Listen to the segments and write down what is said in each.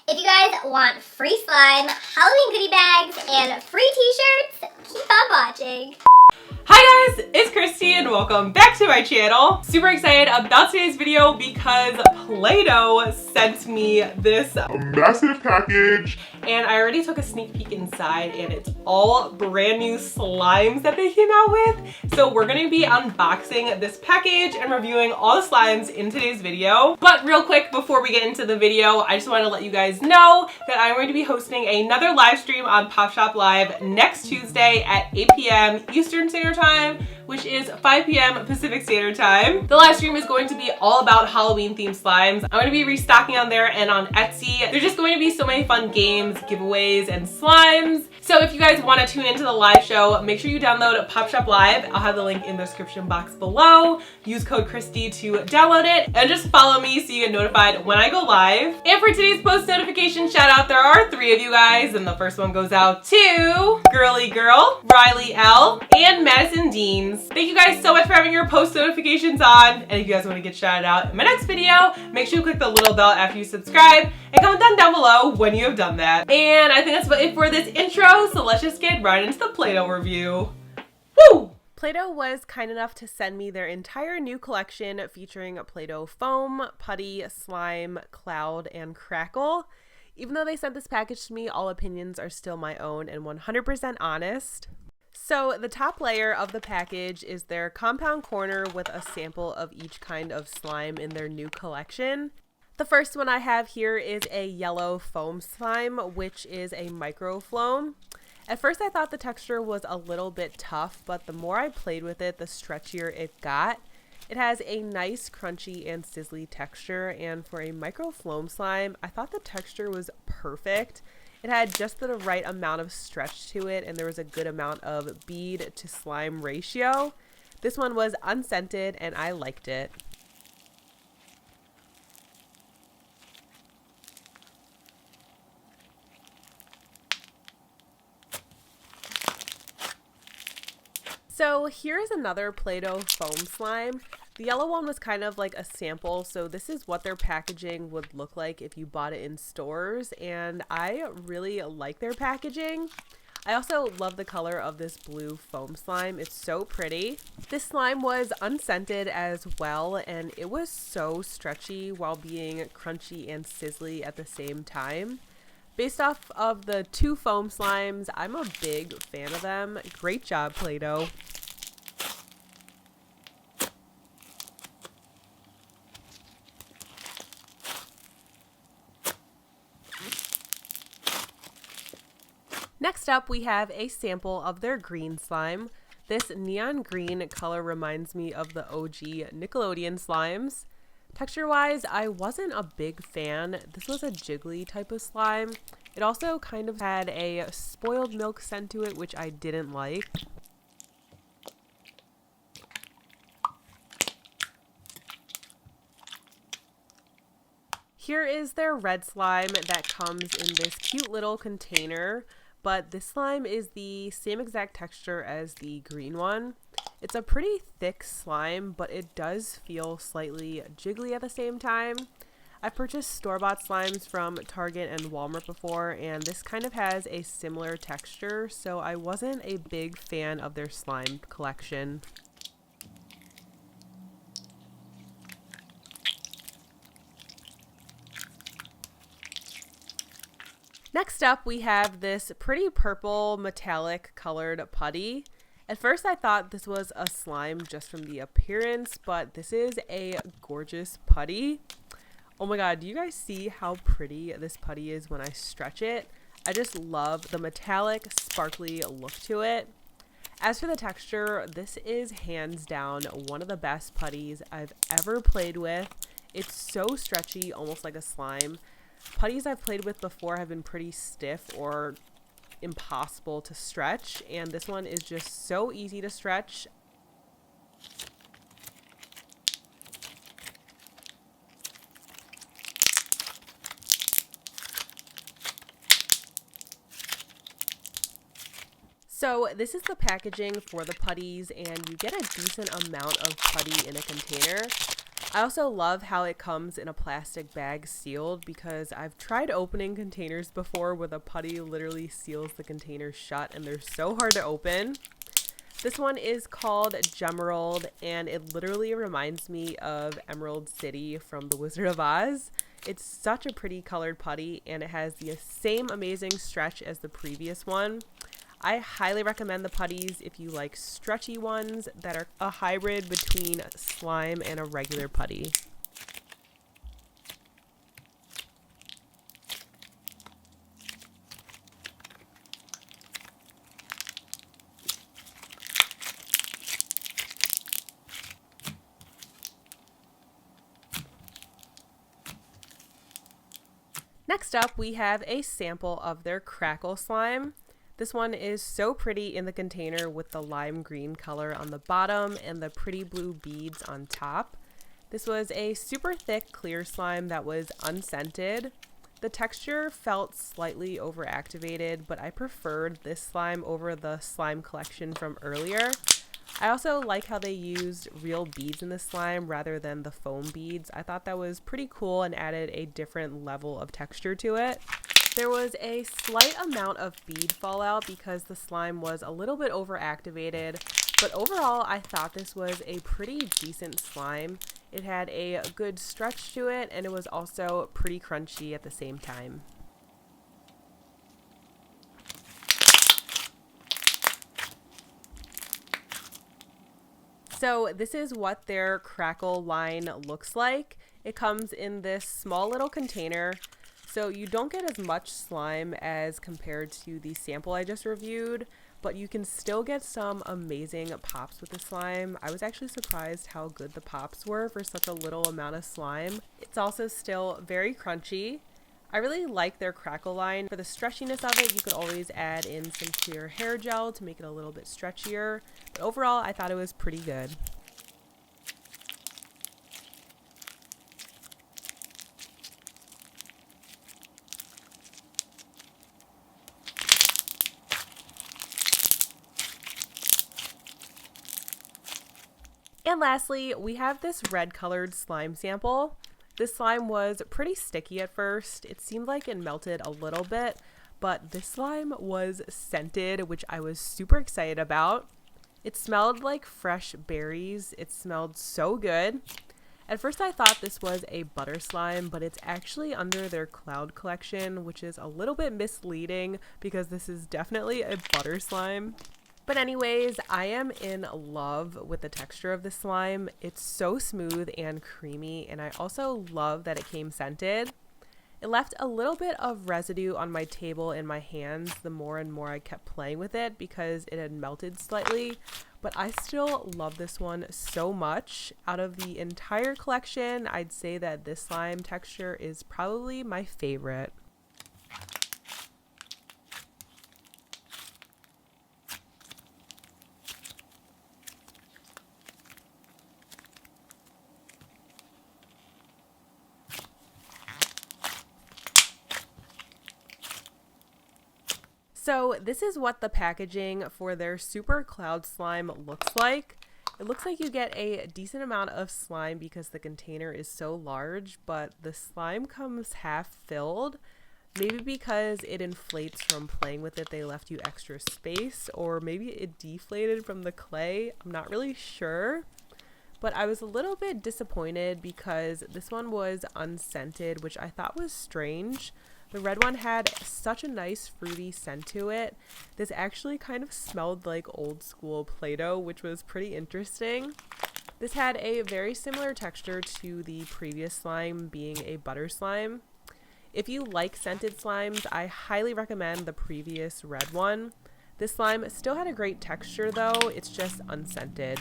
If you guys want free slime, Halloween goodie bags, and free t-shirts, keep on watching. Hi guys, it's Christy and welcome back to my channel. Super excited about today's video because Play-Doh sent me this massive package and I already took a sneak peek inside and it's all brand new slimes that they came out with. So we're gonna be unboxing this package and reviewing all the slimes in today's video. But real quick before we get into the video, I just want to let you guys know that I'm going to be hosting another live stream on Pop Shop Live next Tuesday at 8 p.m. Eastern Standard Time, which is 5 p.m. Pacific Standard Time. The live stream is going to be all about Halloween themed slimes. I'm going to be restocking on there and on Etsy. There's just going to be so many fun games, giveaways, and slimes. So if you guys want to tune into the live show, make sure you download Pop Shop Live. I'll have the link in the description box below. Use code Christy to download it and just follow me so you get notified when I go live. And for today's post notification shout out, there are 3 of you guys, and the first one goes out to Girly Girl, Riley L, and Madison Deans. Thank you guys so much for having your post notifications on. And if you guys want to get shouted out in my next video, make sure you click the little bell after you subscribe and comment down below when you have done that. And I think that's about it for this intro, so let's just get right into the Play-Doh review. Woo! Play-Doh was kind enough to send me their entire new collection featuring Play-Doh foam, putty, slime, cloud, and crackle. Even though they sent this package to me, all opinions are still my own and 100% honest. So the top layer of the package is their compound corner with a sample of each kind of slime in their new collection. The first one I have here is a yellow foam slime, which is a microfloam. At first I thought the texture was a little bit tough, but the more I played with it, the stretchier it got. It has a nice crunchy and sizzly texture, and for a microfloam slime, I thought the texture was perfect. It had just the right amount of stretch to it, and there was a good amount of bead to slime ratio. This one was unscented, and I liked it. So here's another Play-Doh foam slime. The yellow one was kind of like a sample, so this is what their packaging would look like if you bought it in stores, and I really like their packaging. I also love the color of this blue foam slime. It's so pretty. This slime was unscented as well, and it was so stretchy while being crunchy and sizzly at the same time. Based off of the 2 foam slimes, I'm a big fan of them. Great job, Play-Doh. Next up, we have a sample of their green slime. This neon green color reminds me of the OG Nickelodeon slimes. Texture-wise, I wasn't a big fan. This was a jiggly type of slime. It also kind of had a spoiled milk scent to it, which I didn't like. Here is their red slime that comes in this cute little container, but this slime is the same exact texture as the green one. It's a pretty thick slime, but it does feel slightly jiggly at the same time. I've purchased store-bought slimes from Target and Walmart before, and this kind of has a similar texture, so I wasn't a big fan of their slime collection. Next up, we have this pretty purple metallic colored putty. At first I thought this was a slime just from the appearance, but this is a gorgeous putty. Oh my god, do you guys see how pretty this putty is when I stretch it? I just love the metallic, sparkly look to it. As for the texture, this is hands down one of the best putties I've ever played with. It's so stretchy, almost like a slime. Putties I've played with before have been pretty stiff or impossible to stretch, and this one is just so easy to stretch. So this is the packaging for the putties, and you get a decent amount of putty in a container. I also love how it comes in a plastic bag sealed, because I've tried opening containers before where the putty literally seals the container shut and they're so hard to open. This one is called Gemerald, and it literally reminds me of Emerald City from The Wizard of Oz. It's such a pretty colored putty, and it has the same amazing stretch as the previous one. I highly recommend the putties if you like stretchy ones that are a hybrid between slime and a regular putty. Next up, we have a sample of their Crackle slime. This one is so pretty in the container with the lime green color on the bottom and the pretty blue beads on top. This was a super thick clear slime that was unscented. The texture felt slightly overactivated, but I preferred this slime over the slime collection from earlier. I also like how they used real beads in the slime rather than the foam beads. I thought that was pretty cool and added a different level of texture to it. There was a slight amount of bead fallout because the slime was a little bit overactivated, but overall I thought this was a pretty decent slime. It had a good stretch to it, and it was also pretty crunchy at the same time. So this is what their Crackle line looks like. It comes in this small little container, so you don't get as much slime as compared to the sample I just reviewed, but you can still get some amazing pops with the slime. I was actually surprised how good the pops were for such a little amount of slime. It's also still very crunchy. I really like their Crackle line. For the stretchiness of it, you could always add in some clear hair gel to make it a little bit stretchier. But overall, I thought it was pretty good. And lastly, we have this red colored slime sample. This slime was pretty sticky at first. It seemed like it melted a little bit, but this slime was scented, which I was super excited about. It smelled like fresh berries. It smelled so good. At first I thought this was a butter slime, but it's actually under their cloud collection, which is a little bit misleading because this is definitely a butter slime. But anyways, I am in love with the texture of the slime. It's so smooth and creamy, and I also love that it came scented. It left a little bit of residue on my table in my hands the more and more I kept playing with it because it had melted slightly, but I still love this one so much. Out of the entire collection, I'd say that this slime texture is probably my favorite. So this is what the packaging for their Super Cloud Slime looks like. It looks like you get a decent amount of slime because the container is so large, but the slime comes half filled. Maybe because it inflates from playing with it, they left you extra space, or maybe it deflated from the clay. I'm not really sure. But I was a little bit disappointed because this one was unscented, which I thought was strange. The red one had such a nice fruity scent to it. This actually kind of smelled like old school Play-Doh, which was pretty interesting. This had a very similar texture to the previous slime, being a butter slime. If you like scented slimes, I highly recommend the previous red one. This slime still had a great texture though, it's just unscented.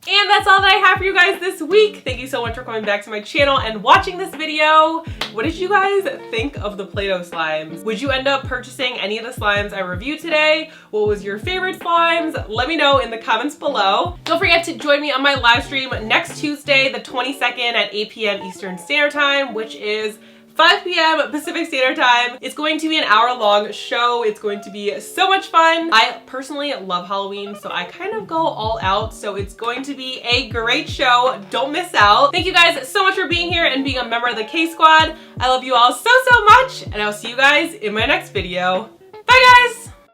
And that's all that I have for you guys this week. Thank you so much for coming back to my channel and watching this video. What did you guys think of the Play-Doh slimes? Would you end up purchasing any of the slimes I reviewed today? What was your favorite slimes? Let me know in the comments below. Don't forget to join me on my live stream next Tuesday, the 22nd at 8 p.m. Eastern Standard Time, which is 5 p.m. Pacific Standard Time. It's going to be an hour-long show. It's going to be so much fun. I personally love Halloween, so I kind of go all out, so it's going to be a great show. Don't miss out. Thank you guys so much for being here and being a member of the K Squad. I love you all so much, and I'll see you guys in my next video.